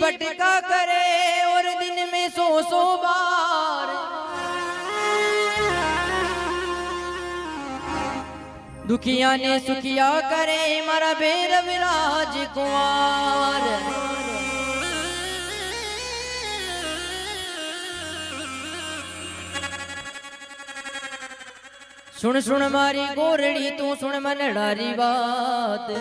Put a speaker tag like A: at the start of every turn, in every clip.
A: भटका करे और दिन में 100 बार दुखिया ने सुखिया करे मारा बेर विराज कुमार। सुन सुन मारी गोरड़ी तू सुन मनडारी बात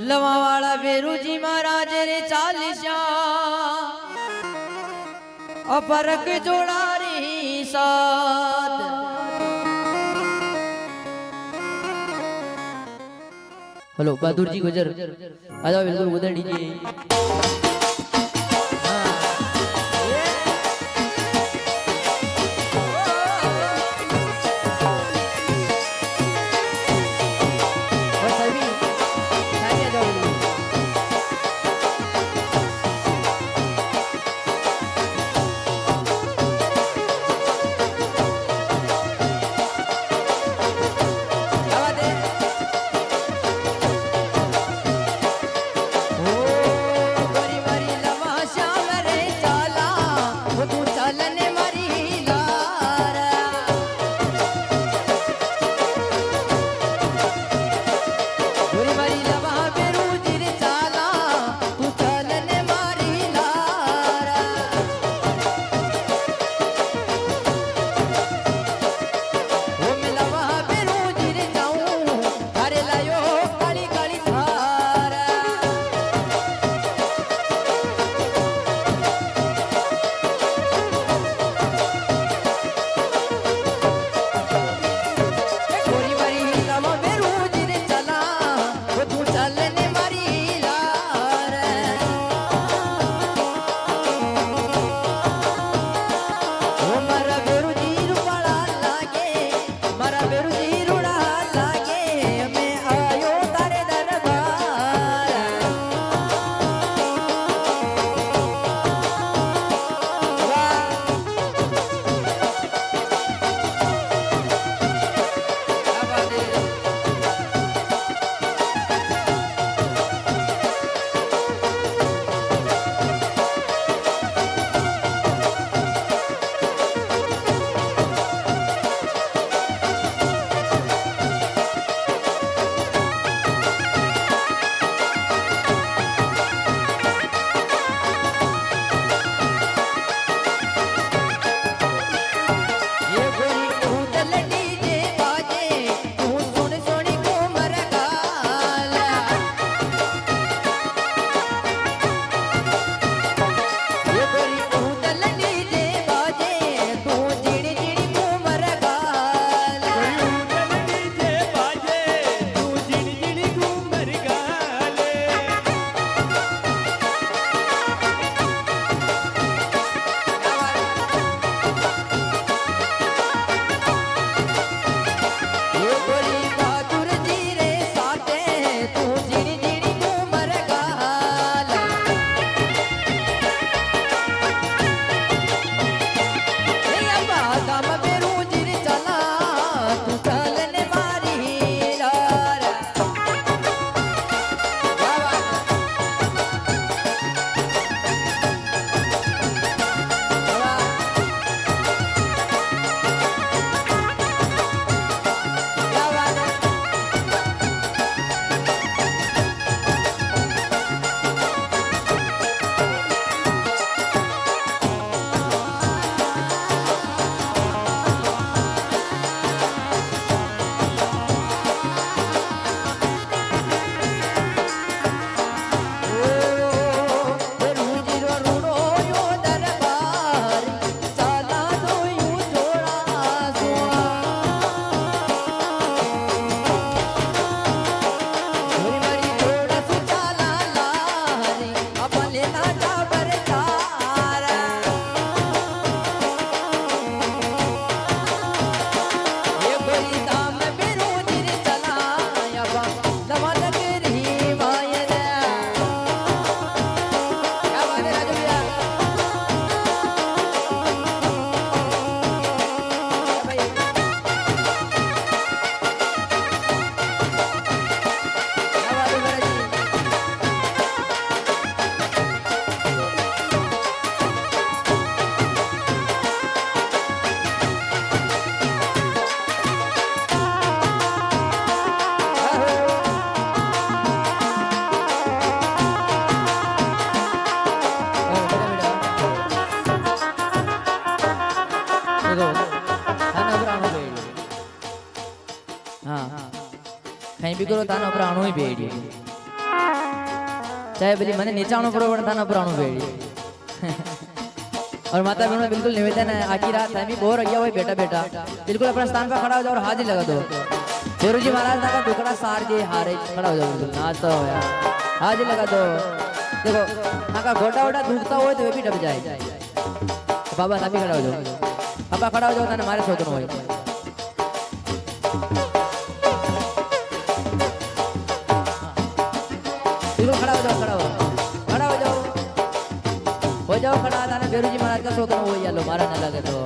A: लवा वाला बेरू जी महाराज रे 40 अपरक जोड़ा री साथ। हेलो बहादुर जी गुजर आ जाओ बिल्कुल उधर डीजे। करो ताना प्राणो ही बेड़ी चाहे बोली मैंने नीचाणो पड़ो पण ताना प्राणो बेड़ी और माता बहनों बिल्कुल निवेदन है आखिर रात है बोर गया हुआ बेटा बेटा बिल्कुल अपने स्थान पर खड़ा हो जाओ और हाजिर लगा दो फेरू जी महाराज का टुकड़ा सार दे हारे खड़ा हो जाओ बिल्कुल नाच तो यार हाजिर लगा दो देखो आका घोटा वोटा धूपता हो तो वे भी डब जाए बाबा ना भी खड़ा हो जाओ बाबा खड़ा हो जाओ ताने मारे सोचनो होय बिल्कुल खड़ा हो जाओ खड़ा हो जाओ खड़ा ताने फेरू जी महाराज का सोचनो होय यालो मारा ना लगे तो